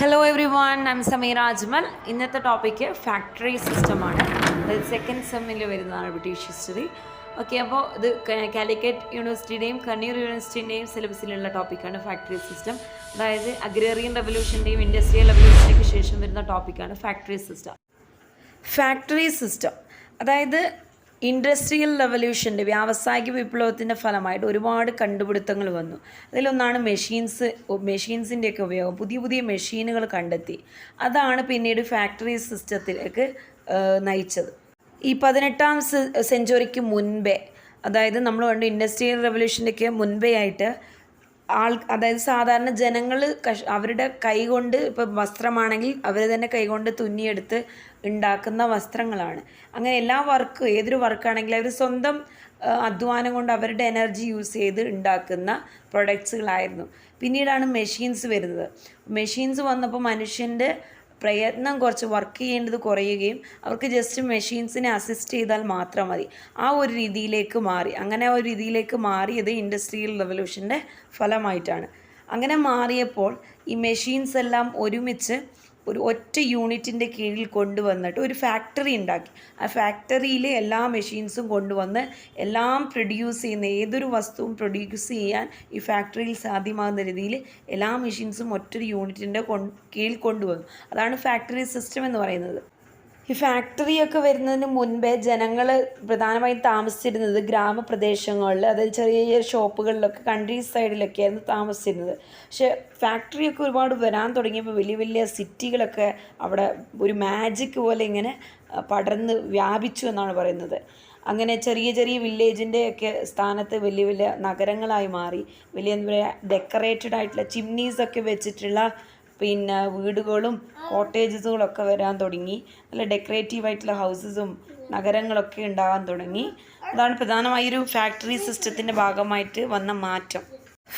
Hello everyone, I'm Sameera Ajmal. ഇന്നത്തെ topic factory സിസ്റ്റമാണ്. അതായത് സെക്കൻഡ് സെമ്മിൽ വരുന്നതാണ് ബ്രിട്ടീഷ് ഹിസ്റ്ററി. ഓക്കെ, അപ്പോൾ ഇത് കാലിക്കറ്റ് യൂണിവേഴ്സിറ്റിയുടെയും കണ്ണൂർ യൂണിവേഴ്സിറ്റിൻ്റെയും സിലബസിലുള്ള ടോപ്പിക്കാണ് ഫാക്ടറി സിസ്റ്റം. അതായത് അഗ്രേറിയൻ റെവല്യൂഷൻ്റെയും ഇൻഡസ്ട്രിയൽ റെവല്യൂഷൻ്റെയും ശേഷം വരുന്ന ടോപ്പിക്കാണ് ഫാക്ടറി സിസ്റ്റം. ഫാക്ടറി സിസ്റ്റം അതായത് ഇൻഡസ്ട്രിയൽ റെവല്യൂഷൻ്റെ വ്യാവസായിക വിപ്ലവത്തിൻ്റെ ഫലമായിട്ട് ഒരുപാട് കണ്ടുപിടുത്തങ്ങൾ വന്നു. അതിലൊന്നാണ് മെഷീൻസിൻ്റെയൊക്കെ ഉപയോഗം. പുതിയ പുതിയ മെഷീനുകൾ കണ്ടെത്തി. അതാണ് പിന്നീട് ഫാക്ടറി സിസ്റ്റത്തിലേക്ക് നയിച്ചത്. ഈ 18ാം സെഞ്ച്വറിക്ക് മുൻപേ, അതായത് നമ്മൾ കണ്ട് ഇൻഡസ്ട്രിയൽ റെവല്യൂഷൻ്റെയൊക്കെ മുൻപേ ആയിട്ട് അതായത് സാധാരണ ജനങ്ങൾ അവരുടെ കൈകൊണ്ട്, ഇപ്പോൾ വസ്ത്രമാണെങ്കിൽ അവർ തന്നെ കൈകൊണ്ട് തുന്നിയെടുത്ത് ഉണ്ടാക്കുന്ന വസ്ത്രങ്ങളാണ്. അങ്ങനെ എല്ലാ ഏതൊരു വർക്കാണെങ്കിലും അവർ സ്വന്തം അധ്വാനം കൊണ്ട് അവരുടെ എനർജി യൂസ് ചെയ്ത് ഉണ്ടാക്കുന്ന പ്രൊഡക്ട്സുകളായിരുന്നു. പിന്നീടാണ് മെഷീൻസ് വരുന്നത്. മെഷീൻസ് വന്നപ്പോൾ മനുഷ്യൻ്റെ പ്രയത്നം കുറച്ച് വർക്ക് ചെയ്യേണ്ടത് കുറയുകയും അവർക്ക് ജസ്റ്റ് മെഷീൻസിനെ അസിസ്റ്റ് ചെയ്താൽ മാത്രം മതി. ആ ഒരു രീതിയിലേക്ക് മാറി. അങ്ങനെ ഒരു രീതിയിലേക്ക് മാറിയത് ഇൻഡസ്ട്രിയൽ റെവല്യൂഷൻ്റെ ഫലമായിട്ടാണ്. അങ്ങനെ മാറിയപ്പോൾ ഈ മെഷീൻസ് എല്ലാം ഒരുമിച്ച് ഒരു ഒറ്റ യൂണിറ്റിൻ്റെ കീഴിൽ കൊണ്ടുവന്നിട്ട് ഒരു ഫാക്ടറി ഉണ്ടാക്കി. ആ ഫാക്ടറിയിൽ എല്ലാ മെഷീൻസും കൊണ്ടുവന്ന് എല്ലാം പ്രൊഡ്യൂസ് ചെയ്യുന്ന, ഏതൊരു വസ്തുവും പ്രൊഡ്യൂസ് ചെയ്യാൻ ഈ ഫാക്ടറിയിൽ സാധ്യമാകുന്ന രീതിയിൽ എല്ലാ മെഷീൻസും ഒറ്റൊരു യൂണിറ്റിൻ്റെ കീഴിൽ കൊണ്ടുവന്നു. അതാണ് ഫാക്ടറി സിസ്റ്റം എന്ന് പറയുന്നത്. ഈ ഫാക്ടറിയൊക്കെ വരുന്നതിന് മുൻപേ ജനങ്ങൾ പ്രധാനമായും താമസിച്ചിരുന്നത് ഗ്രാമപ്രദേശങ്ങളിൽ, അതായത് ചെറിയ ചെറിയ ഷോപ്പുകളിലൊക്കെ, കൺട്രി സൈഡിലൊക്കെയായിരുന്നു താമസിച്ചിരുന്നത്. പക്ഷേ ഫാക്ടറിയൊക്കെ ഒരുപാട് വരാൻ തുടങ്ങിയപ്പോൾ വലിയ വലിയ സിറ്റികളൊക്കെ അവിടെ ഒരു മാജിക് പോലെ ഇങ്ങനെ പടർന്ന് വ്യാപിച്ചു എന്നാണ് പറയുന്നത്. അങ്ങനെ ചെറിയ ചെറിയ വില്ലേജിൻ്റെ ഒക്കെ സ്ഥാനത്ത് വലിയ വലിയ നഗരങ്ങളായി മാറി. വലിയ എന്താ പറയുക, ഡെക്കറേറ്റഡ് ആയിട്ടുള്ള ചിമ്നീസൊക്കെ വെച്ചിട്ടുള്ള പിന്നെ വീടുകളും കോട്ടേജസുകളൊക്കെ വരാൻ തുടങ്ങി. നല്ല ഡെക്കറേറ്റീവായിട്ടുള്ള ഹൗസസും നഗരങ്ങളൊക്കെ ഉണ്ടാകാൻ തുടങ്ങി. അതാണ് പ്രധാനമായൊരു ഫാക്ടറി സിസ്റ്റത്തിൻ്റെ ഭാഗമായിട്ട് വന്ന മാറ്റം.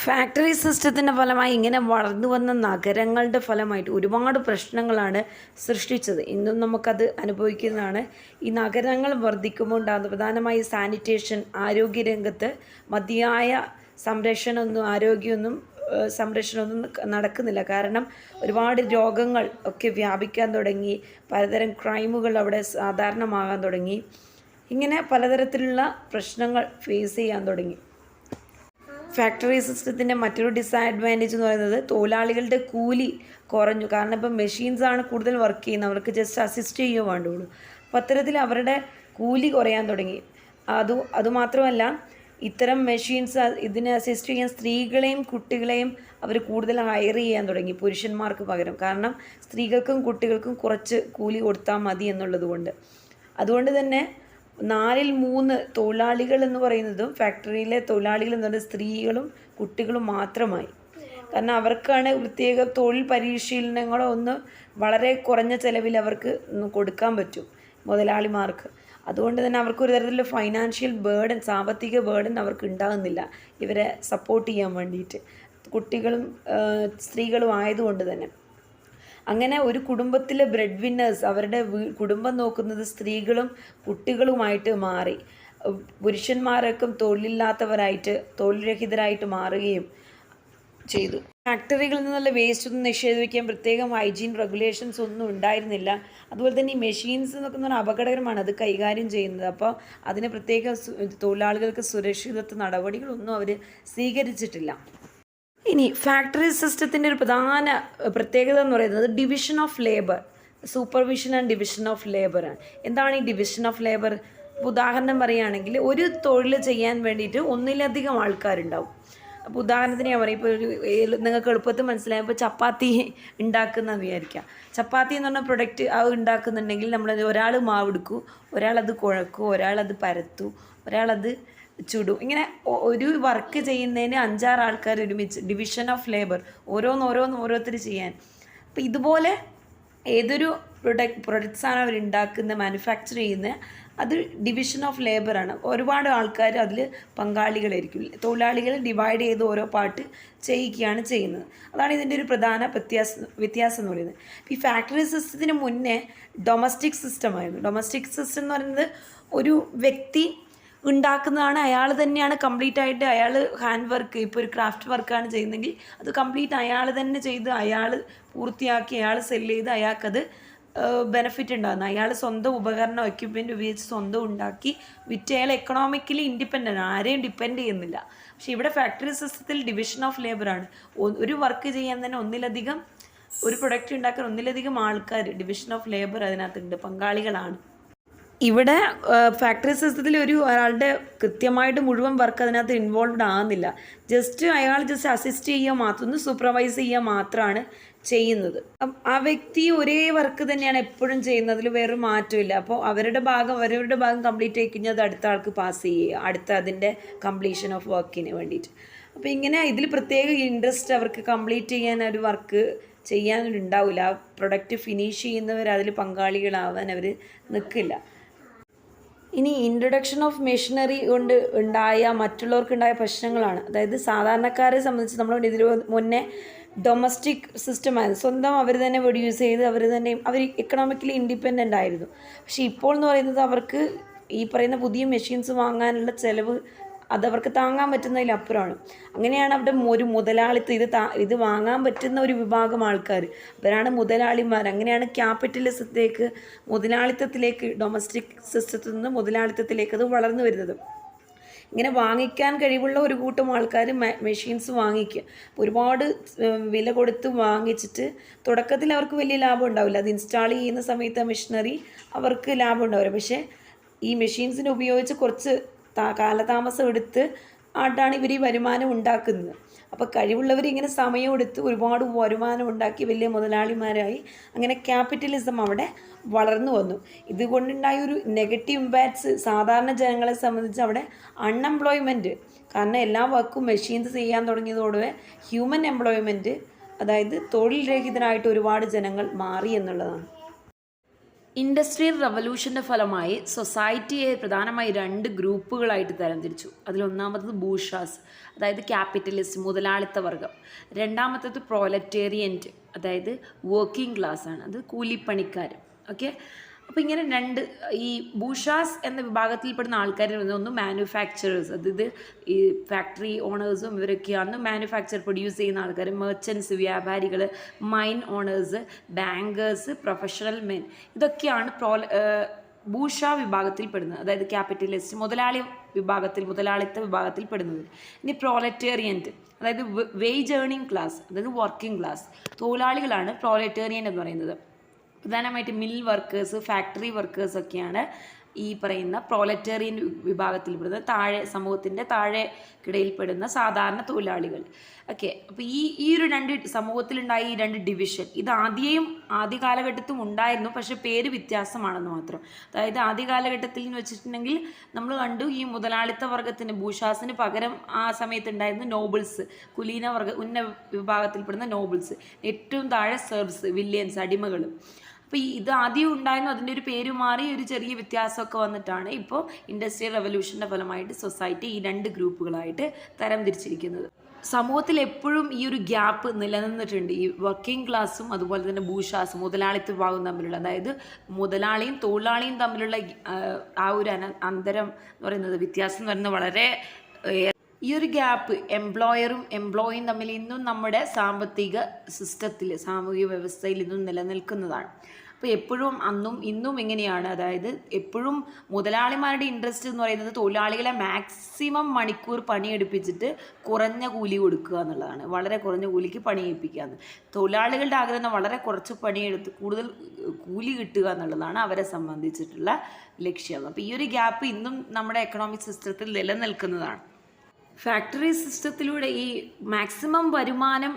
ഫാക്ടറി സിസ്റ്റത്തിൻ്റെ ഫലമായി ഇങ്ങനെ വളർന്നു വന്ന നഗരങ്ങളുടെ ഫലമായിട്ട് ഒരുപാട് പ്രശ്നങ്ങളാണ് സൃഷ്ടിച്ചത്. ഇന്നും നമുക്കത് അനുഭവിക്കുന്നതാണ്. ഈ നഗരങ്ങൾ വർദ്ധിക്കുമ്പോൾ ഉണ്ടാകുന്ന പ്രധാനമായി സാനിറ്റേഷൻ, ആരോഗ്യരംഗത്ത് മതിയായ സംരക്ഷണമൊന്നും നടക്കുന്നില്ല. കാരണം ഒരുപാട് രോഗങ്ങൾ ഒക്കെ വ്യാപിക്കാൻ തുടങ്ങി. പലതരം ക്രൈമുകൾ അവിടെ സാധാരണമാകാൻ തുടങ്ങി. ഇങ്ങനെ പലതരത്തിലുള്ള പ്രശ്നങ്ങൾ ഫേസ് ചെയ്യാൻ തുടങ്ങി. ഫാക്ടറി സിസ്റ്റത്തിൻ്റെ മറ്റൊരു ഡിസഡ്വാൻറ്റേജ് എന്ന് പറയുന്നത് തൊഴിലാളികളുടെ കൂലി കുറഞ്ഞു. കാരണം ഇപ്പം മെഷീൻസാണ് കൂടുതൽ വർക്ക് ചെയ്യുന്നത്, അവർക്ക് ജസ്റ്റ് അസിസ്റ്റ് ചെയ്യുകയോ വേണ്ടുള്ളൂ. അപ്പോൾ അത്തരത്തിൽ അവരുടെ കൂലി കുറയാൻ തുടങ്ങി. അതുമാത്രമല്ല, ഇത്തരം മെഷീൻസ് ഇതിനെ അസിസ്റ്റ് ചെയ്യാൻ സ്ത്രീകളെയും കുട്ടികളെയും അവർ കൂടുതൽ ഹയർ ചെയ്യാൻ തുടങ്ങി പുരുഷന്മാർക്ക് പകരം. കാരണം സ്ത്രീകൾക്കും കുട്ടികൾക്കും കുറച്ച് കൂലി കൊടുത്താൽ മതി എന്നുള്ളത് കൊണ്ട്. അതുകൊണ്ട് തന്നെ 4ൽ 3 തൊഴിലാളികൾ എന്ന് പറയുന്നതും, ഫാക്ടറിയിലെ തൊഴിലാളികൾ എന്ന് പറയുന്നത് സ്ത്രീകളും കുട്ടികളും മാത്രമായി. കാരണം അവർക്കാണ് പ്രത്യേക തൊഴിൽ പരിശീലനങ്ങളോ വളരെ കുറഞ്ഞ ചിലവിൽ അവർക്ക് കൊടുക്കാൻ പറ്റും മുതലാളിമാർക്ക്. അതുകൊണ്ട് തന്നെ അവർക്ക് ഒരു തരത്തിലുള്ള ഫൈനാൻഷ്യൽ ബേർഡൻ, സാമ്പത്തിക ബേർഡൻ അവർക്ക് ഉണ്ടാകുന്നില്ല ഇവരെ സപ്പോർട്ട് ചെയ്യാൻ വേണ്ടിയിട്ട്, കുട്ടികളും സ്ത്രീകളും ആയതുകൊണ്ട് തന്നെ. അങ്ങനെ ഒരു കുടുംബത്തിലെ ബ്രെഡ് വിന്നേഴ്സ്, അവരുടെ കുടുംബം നോക്കുന്നത് സ്ത്രീകളും കുട്ടികളുമായിട്ട് മാറി. പുരുഷന്മാരൊക്കെ തൊഴിലില്ലാത്തവരായിട്ട്, തൊഴിൽരഹിതരായിട്ട് മാറുകയും ചെയ്തു. ഫാക്ടറികളിൽ നിന്നുള്ള വേസ്റ്റ് ഒന്നും നിക്ഷേപിക്കാൻ പ്രത്യേകം ഹൈജീൻ റെഗുലേഷൻസ് ഒന്നും ഉണ്ടായിരുന്നില്ല. അതുപോലെ തന്നെ ഈ മെഷീൻസ് എന്നൊക്കെ പറഞ്ഞാൽ അപകടകരമാണ് അത് കൈകാര്യം ചെയ്യുന്നത്. അപ്പോൾ അതിന് പ്രത്യേക തൊഴിലാളികൾക്ക് സുരക്ഷിതത്വ നടപടികളൊന്നും അവർ സ്വീകരിച്ചിട്ടില്ല. ഇനി ഫാക്ടറി സിസ്റ്റത്തിൻ്റെ ഒരു പ്രധാന പ്രത്യേകത എന്ന് പറയുന്നത് division of labour, supervision and division of ലേബറാണ്. എന്താണ് ഈ ഡിവിഷൻ ഓഫ് ലേബർ? ഉദാഹരണം പറയുകയാണെങ്കിൽ, ഒരു തൊഴിൽ ചെയ്യാൻ വേണ്ടിയിട്ട് ഒന്നിലധികം ആൾക്കാരുണ്ടാവും. അപ്പോൾ ഉദാഹരണത്തിന് ഞാൻ പറയും, ഇപ്പോൾ നിങ്ങൾക്ക് എളുപ്പത്തിൽ മനസ്സിലായി, ഇപ്പോൾ ചപ്പാത്തി ഉണ്ടാക്കുന്നതെന്ന് വിചാരിക്കാം. ചപ്പാത്തി എന്ന് പറഞ്ഞ പ്രൊഡക്റ്റ് അത് ഉണ്ടാക്കുന്നുണ്ടെങ്കിൽ ഒരാൾ മാവെടുക്കും, ഒരാളത് കുഴക്കും, ഒരാളത് പരത്തും, ഒരാളത് ചുടും. ഇങ്ങനെ ഒരു വർക്ക് ചെയ്യുന്നതിന് 5-6 ആൾക്കാർ ഒരുമിച്ച്, ഡിവിഷൻ ഓഫ് ലേബർ, ഓരോരുത്തർ ചെയ്യാൻ. അപ്പോൾ ഇതുപോലെ ഏതൊരു പ്രൊഡക്ട്സാണ് അവർ ഉണ്ടാക്കുന്നത്, മാനുഫാക്ചർ ചെയ്യുന്നത്, അത് ഡിവിഷൻ ഓഫ് ലേബറാണ്. ഒരുപാട് ആൾക്കാർ അതിൽ പങ്കാളികളായിരിക്കും. തൊഴിലാളികൾ ഡിവൈഡ് ചെയ്ത് ഓരോ പാർട്ട് ചെയ്യിക്കുകയാണ് ചെയ്യുന്നത്. അതാണ് ഇതിൻ്റെ ഒരു പ്രധാന വ്യത്യാസം എന്ന് പറയുന്നത്. ഈ ഫാക്ടറി സിസ്റ്റത്തിന് മുന്നേ ഡൊമസ്റ്റിക് സിസ്റ്റമായിരുന്നു. ഡൊമസ്റ്റിക് സിസ്റ്റം എന്ന് പറയുന്നത് ഒരു വ്യക്തി ഉണ്ടാക്കുന്നതാണ്. അയാൾ തന്നെയാണ് കംപ്ലീറ്റ് ആയിട്ട്, അയാൾ ഹാൻഡ് വർക്ക്, ഇപ്പോൾ ഒരു ക്രാഫ്റ്റ് വർക്കാണ് ചെയ്യുന്നതെങ്കിൽ അത് കംപ്ലീറ്റ് അയാൾ തന്നെ ചെയ്ത് അയാൾ പൂർത്തിയാക്കി അയാൾ സെല്ല് ചെയ്ത് അയാൾക്കത് ബെനിഫിറ്റ് ഉണ്ടാകുന്നു. അയാൾ സ്വന്തം ഉപകരണം എക്യുപ്മെൻറ്റ് ഉപയോഗിച്ച് സ്വന്തം ഉണ്ടാക്കി വിറ്റ് അയാൾ എക്കണോമിക്കലി ഇൻഡിപെൻഡൻ്റ്, ആരെയും ഡിപ്പെൻഡ് ചെയ്യുന്നില്ല. പക്ഷേ ഇവിടെ ഫാക്ടറി സിസ്റ്റത്തിൽ ഡിവിഷൻ ഓഫ് ലേബറാണ്. ഒരു വർക്ക് ചെയ്യാൻ തന്നെ ഒന്നിലധികം, ഒരു പ്രൊഡക്റ്റ് ഉണ്ടാക്കാൻ ഒന്നിലധികം ആൾക്കാർ, ഡിവിഷൻ ഓഫ് ലേബർ അതിനകത്തുണ്ട്, പങ്കാളികളാണ്. ഇവിടെ ഫാക്ടറി സിസ്റ്റത്തിൽ ഒരാളുടെ കൃത്യമായിട്ട് മുഴുവൻ വർക്ക് അതിനകത്ത് ഇൻവോൾവ്ഡ് ആകുന്നില്ല. അയാൾ ജസ്റ്റ് അസിസ്റ്റ് ചെയ്യുക മാത്രം, ഒന്ന് സൂപ്പർവൈസ് ചെയ്യുക മാത്രമാണ് ചെയ്യുന്നത്. ആ വ്യക്തി ഒരേ വർക്ക് തന്നെയാണ് എപ്പോഴും ചെയ്യുന്നതിൽ വേറൊരു മാറ്റമില്ല. അപ്പോൾ അവരുടെ ഭാഗം കംപ്ലീറ്റ് ആയി കഴിഞ്ഞാൽ അത് അടുത്ത ആൾക്ക് പാസ് ചെയ്യുക, അടുത്ത അതിൻ്റെ കംപ്ലീഷൻ ഓഫ് വർക്കിന് വേണ്ടിയിട്ട്. അപ്പോൾ ഇങ്ങനെ ഇതിൽ പ്രത്യേക ഇൻട്രസ്റ്റ് അവർക്ക് കംപ്ലീറ്റ് ചെയ്യാൻ ഒരു വർക്ക് ചെയ്യാനുണ്ടാവില്ല. ആ പ്രൊഡക്റ്റ് ഫിനിഷ് ചെയ്യുന്നവർ അതിൽ പങ്കാളികളാവാൻ അവർ നിൽക്കില്ല. ഇനി ഇൻട്രൊഡക്ഷൻ ഓഫ് മെഷീനറി കൊണ്ട് മറ്റുള്ളവർക്കുണ്ടായ പ്രശ്നങ്ങളാണ്. അതായത് സാധാരണക്കാരെ സംബന്ധിച്ച് നമ്മൾ ഇതിൽ മുന്നേ ഡൊമസ്റ്റിക് സിസ്റ്റമായിരുന്നു, സ്വന്തം അവർ തന്നെ പ്രൊഡ്യൂസ് ചെയ്ത് അവർ എക്കണോമിക്കലി ഇൻഡിപെൻഡൻ്റ് ആയിരുന്നു. പക്ഷേ ഇപ്പോൾ എന്ന് പറയുന്നത് അവർക്ക് ഈ പറയുന്ന പുതിയ മെഷീൻസ് വാങ്ങാനുള്ള ചിലവ് അതവർക്ക് താങ്ങാൻ പറ്റുന്നതിലപ്പുറമാണ്. അങ്ങനെയാണ് അവിടെ ഒരു മുതലാളിത്തം, ഇത് വാങ്ങാൻ പറ്റുന്ന ഒരു വിഭാഗം ആൾക്കാർ, അവരാണ് മുതലാളിമാർ. അങ്ങനെയാണ് മുതലാളിത്തത്തിലേക്ക്, ഡൊമസ്റ്റിക് സിസ്റ്റത്തിൽ നിന്ന് മുതലാളിത്തത്തിലേക്ക് അത് വളർന്നു വരുന്നത്. ഇങ്ങനെ വാങ്ങിക്കാൻ കഴിവുള്ള ഒരു കൂട്ടം ആൾക്കാർ മെഷീൻസ് വാങ്ങിക്കുക, ഒരുപാട് വില കൊടുത്ത് വാങ്ങിച്ചിട്ട് തുടക്കത്തിൽ അവർക്ക് വലിയ ലാഭം ഉണ്ടാവില്ല. അത് ഇൻസ്റ്റാൾ ചെയ്യുന്ന സമയത്ത് മെഷീനറി അവർക്ക് ലാഭം ഉണ്ടാവില്ല. പക്ഷേ ഈ മെഷീൻസിനെ ഉപയോഗിച്ച് കുറച്ച് കാലതാമസം എടുത്ത് ആയിട്ടാണ് ഇവർ ഈ വരുമാനം ഉണ്ടാക്കുന്നത്. അപ്പോൾ കഴിവുള്ളവർ ഇങ്ങനെ സമയം എടുത്ത് ഒരുപാട് വരുമാനം ഉണ്ടാക്കി വലിയ മുതലാളിമാരായി. അങ്ങനെ ക്യാപിറ്റലിസം അവിടെ വളർന്നു വന്നു. ഇതുകൊണ്ടുണ്ടായ ഒരു നെഗറ്റീവ് ഇമ്പാക്ട്സ് സാധാരണ ജനങ്ങളെ സംബന്ധിച്ച് അവിടെ അൺഎംപ്ലോയ്മെൻറ്റ്, കാരണം എല്ലാ വർക്കും മെഷീൻസ് ചെയ്യാൻ തുടങ്ങിയതോടെ ഹ്യൂമൻ എംപ്ലോയ്മെൻറ്റ്, അതായത് തൊഴിൽ രഹിതരായിട്ട് ഒരുപാട് ജനങ്ങൾ മാറി എന്നുള്ളതാണ്. ഇൻഡസ്ട്രിയൽ റവല്യൂഷൻ്റെ ഫലമായി സൊസൈറ്റിയെ പ്രധാനമായി 2 ഗ്രൂപ്പുകളായിട്ട് തരംതിരിച്ചു. അതിലൊന്നാമത്തത് ബൂർഷ്വാസ്, അതായത് ക്യാപിറ്റലിസ്റ്റ്, മുതലാളിത്ത വർഗം. രണ്ടാമത്തത് പ്രോലറ്റേറിയൻറ്റ്, അതായത് വർക്കിംഗ് ക്ലാസ് ആണ്, അത് കൂലിപ്പണിക്കാർ. ഓക്കെ, അപ്പോൾ ഇങ്ങനെ ഈ ബൂർഷ്വാസ് എന്ന വിഭാഗത്തിൽപ്പെടുന്ന ആൾക്കാർ ഒന്ന് മാനുഫാക്ചറേഴ്സ്, അതായത് ഈ ഫാക്ടറി ഓണേഴ്സും ഇവരൊക്കെയാണ് പ്രൊഡ്യൂസ് ചെയ്യുന്ന ആൾക്കാർ. മെർച്ചൻസ്, വ്യാപാരികൾ, mine owners, bankers, professional men, ഇതൊക്കെയാണ് ബൂർഷ്വാ വിഭാഗത്തിൽപ്പെടുന്നത്, അതായത് ക്യാപിറ്റലിസ്റ്റ്, മുതലാളിത്ത വിഭാഗത്തിൽപ്പെടുന്നത്. ഇനി പ്രോലറ്റേറിയൻറ്റ്, അതായത് വേജ് ഏർണിംഗ് ക്ലാസ്, അതായത് വർക്കിംഗ് ക്ലാസ്, തൊഴിലാളികളാണ് പ്രോലറ്റേറിയൻ എന്ന് പറയുന്നത്. പ്രധാനമായിട്ട് മിൽ വർക്കേഴ്സ്, ഫാക്ടറി വർക്കേഴ്സൊക്കെയാണ് ഈ പറയുന്ന പ്രോലറ്റേറിയൻ വിഭാഗത്തിൽപ്പെടുന്ന സമൂഹത്തിൻ്റെ താഴെക്കിടയിൽപ്പെടുന്ന സാധാരണ തൊഴിലാളികൾ. ഓക്കെ, അപ്പോൾ ഈ ഒരു സമൂഹത്തിലുണ്ടായ ഈ 2 ഡിവിഷൻ, ഇത് ആദ്യ കാലഘട്ടത്തും ഉണ്ടായിരുന്നു, പക്ഷേ പേര് വ്യത്യാസമാണെന്ന് മാത്രം. അതായത് ആദ്യ കാലഘട്ടത്തിൽ എന്ന് വെച്ചിട്ടുണ്ടെങ്കിൽ നമ്മൾ കണ്ടു, ഈ മുതലാളിത്ത വർഗത്തിന്, ബൂർഷ്വാസിന് പകരം ആ സമയത്ത് ഉണ്ടായിരുന്ന നോബിൾസ്, ഉന്ന വിഭാഗത്തിൽപ്പെടുന്ന നോബിൾസ്, ഏറ്റവും താഴെ സെർവ്സ്, വില്യൻസ്, അടിമകൾ. അപ്പോൾ ഇത് ആദ്യം ഉണ്ടായിരുന്നു, അതിൻ്റെ ഒരു പേര് മാറി ഒരു ചെറിയ വ്യത്യാസമൊക്കെ വന്നിട്ടാണ് ഇപ്പോൾ ഇൻഡസ്ട്രിയൽ റവല്യൂഷൻ്റെ ഫലമായിട്ട് സൊസൈറ്റി ഈ 2 ഗ്രൂപ്പുകളായിട്ട് തരംതിരിച്ചിരിക്കുന്നത്. സമൂഹത്തിൽ എപ്പോഴും ഈ ഒരു ഗ്യാപ്പ് നിലനിന്നിട്ടുണ്ട്. ഈ വർക്കിംഗ് ക്ലാസ്സും അതുപോലെ തന്നെ ബൂർഷ്വാസും, മുതലാളിത്ത വിഭാഗവും തമ്മിലുള്ള, അതായത് മുതലാളിയും തൊഴിലാളിയും തമ്മിലുള്ള ആ ഒരു അന്തരം എന്ന് പറയുന്നത്, വ്യത്യാസം എന്ന് പറയുന്നത് വളരെ, ഈ ഒരു ഗ്യാപ്പ് എംപ്ലോയറും എംപ്ലോയിയും തമ്മിൽ ഇന്നും നമ്മുടെ സാമ്പത്തിക സിസ്റ്റത്തിൽ, സാമൂഹിക വ്യവസ്ഥയിൽ ഇന്നും നിലനിൽക്കുന്നതാണ്. അപ്പോൾ എപ്പോഴും ഇന്നും എങ്ങനെയാണ്, അതായത് എപ്പോഴും മുതലാളിമാരുടെ ഇൻട്രസ്റ്റ് എന്ന് പറയുന്നത് തൊഴിലാളികളെ മാക്സിമം മണിക്കൂർ പണിയെടുപ്പിച്ചിട്ട് കുറഞ്ഞ കൂലി കൊടുക്കുക എന്നുള്ളതാണ്, വളരെ കുറഞ്ഞ കൂലിക്ക് പണിയെടുപ്പിക്കുക എന്ന്. തൊഴിലാളികളുടെ ആഗ്രഹം വളരെ കുറച്ച് പണിയെടുത്ത് കൂടുതൽ കൂലി കിട്ടുക എന്നുള്ളതാണ് അവരെ സംബന്ധിച്ചിട്ടുള്ള ലക്ഷ്യം. അപ്പോൾ ഈ ഒരു ഗ്യാപ്പ് ഇന്നും നമ്മുടെ എക്കണോമിക് സിസ്റ്റത്തിൽ നിലനിൽക്കുന്നതാണ്. ഫാക്ടറി സിസ്റ്റത്തിലൂടെ ഈ മാക്സിമം വരുമാനം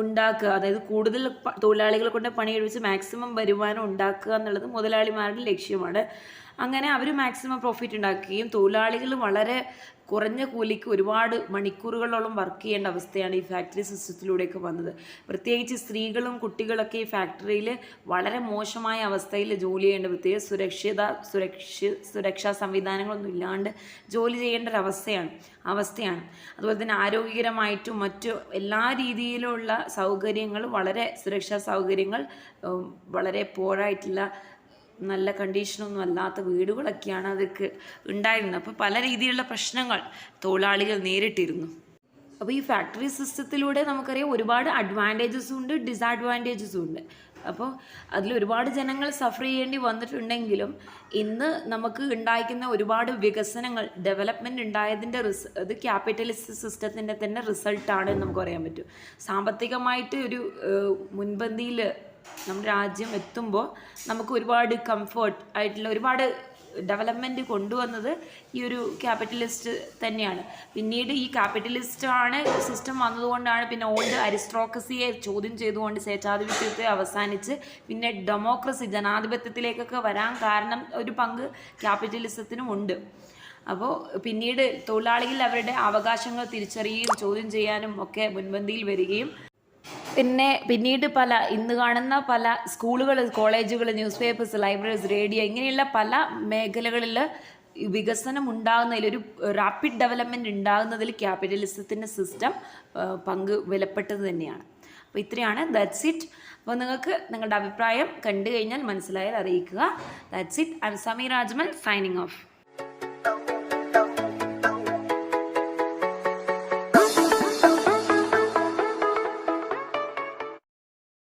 ഉണ്ടാക്കുക, അതായത് കൂടുതൽ തൊഴിലാളികളെ കൊണ്ട് പണിയെടുപ്പിച്ച് മാക്സിമം വരുമാനം ഉണ്ടാക്കുക എന്നുള്ളത് മുതലാളിമാരുടെ ലക്ഷ്യമാണ്. അങ്ങനെ അവർ മാക്സിമം പ്രോഫിറ്റ് ഉണ്ടാക്കുകയും തൊഴിലാളികൾ വളരെ കുറഞ്ഞ കൂലിക്ക് ഒരുപാട് മണിക്കൂറുകളോളം വർക്ക് ചെയ്യേണ്ട അവസ്ഥയാണ് ഈ ഫാക്ടറി സിസ്റ്റത്തിലൂടെയൊക്കെ വന്നത്. പ്രത്യേകിച്ച് സ്ത്രീകളും കുട്ടികളൊക്കെ ഈ ഫാക്ടറിയിൽ വളരെ മോശമായ അവസ്ഥയിൽ ജോലി ചെയ്യേണ്ട, പ്രത്യേക സുരക്ഷാ സംവിധാനങ്ങളൊന്നും ഇല്ലാണ്ട് ജോലി ചെയ്യേണ്ട അവസ്ഥയാണ്. അതുപോലെ തന്നെ ആരോഗ്യകരമായിട്ടും മറ്റു എല്ലാ രീതിയിലുള്ള സൗകര്യങ്ങളും, സുരക്ഷാ സൗകര്യങ്ങൾ വളരെ പോരായിട്ടുള്ള നല്ല കണ്ടീഷനൊന്നും അല്ലാത്ത വീടുകളൊക്കെയാണ് അവർക്ക് ഉണ്ടായിരുന്നത്. അപ്പോൾ പല രീതിയിലുള്ള പ്രശ്നങ്ങൾ തൊഴിലാളികൾ നേരിട്ടിരുന്നു. അപ്പോൾ ഈ ഫാക്ടറി സിസ്റ്റത്തിലൂടെ നമുക്കറിയാം ഒരുപാട് അഡ്വാൻറ്റേജസും ഉണ്ട്, ഡിസഡ്വാൻറ്റേജസും ഉണ്ട്. അപ്പോൾ അതിൽ ഒരുപാട് ജനങ്ങൾ സഫർ ചെയ്യേണ്ടി വന്നിട്ടുണ്ടെങ്കിലും ഇന്ന് നമുക്ക് ഉണ്ടായിരിക്കുന്ന ഒരുപാട് വികസനങ്ങൾ, ഡെവലപ്മെൻറ്റ് ഉണ്ടായതിൻ്റെ അത് ക്യാപിറ്റലിസ്റ്റ് സിസ്റ്റത്തിൻ്റെ തന്നെ റിസൾട്ടാണ് എന്ന് നമുക്ക് പറയാൻ പറ്റും. സാമ്പത്തികമായിട്ട് ഒരു മുൻപന്തിയിൽ നമ്മുടെ രാജ്യം എത്തുമ്പോൾ നമുക്ക് ഒരുപാട് കംഫർട്ട് ആയിട്ടുള്ള ഒരുപാട് ഡെവലപ്മെൻറ്റ് കൊണ്ടുവന്നത് ഈ ഒരു ക്യാപിറ്റലിസ്റ്റ് തന്നെയാണ്. പിന്നീട് ഈ ക്യാപിറ്റലിസ്റ്റ് ആണ് സിസ്റ്റം വന്നതുകൊണ്ടാണ് പിന്നെ ഓൾഡ് അരിസ്ട്രോക്രസിയെ ചോദ്യം ചെയ്തുകൊണ്ട് സ്വേച്ഛാധിപത്യത്തെ അവസാനിച്ച് പിന്നെ ഡെമോക്രസി, ജനാധിപത്യത്തിലേക്കൊക്കെ വരാൻ കാരണം ഒരു പങ്ക് ക്യാപിറ്റലിസത്തിനും ഉണ്ട്. അപ്പോൾ പിന്നീട് തൊഴിലാളികൾ അവരുടെ അവകാശങ്ങൾ തിരിച്ചറിയുകയും ചോദ്യം ചെയ്യാനും ഒക്കെ മുൻപന്തിയിൽ വരികയും പിന്നീട് ഇന്ന് കാണുന്ന പല സ്കൂളുകൾ, കോളേജുകൾ, ന്യൂസ് പേപ്പേഴ്സ്, ലൈബ്രറീസ്, റേഡിയോ, ഇങ്ങനെയുള്ള പല മേഖലകളിൽ വികസനം ഉണ്ടാകുന്നതിൽ, ഒരു റാപ്പിഡ് ഡെവലപ്മെൻറ്റ് ഉണ്ടാകുന്നതിൽ ക്യാപിറ്റലിസത്തിൻ്റെ സിസ്റ്റം വിലപ്പെട്ടത് തന്നെയാണ്. അപ്പോൾ ഇത്രയാണ്. That's it. അപ്പോൾ നിങ്ങൾക്ക് നിങ്ങളുടെ അഭിപ്രായം കണ്ടു കഴിഞ്ഞാൽ മനസ്സിലായാൽ അറിയിക്കുക. That's it. I M Sameera Ajmal, signing off.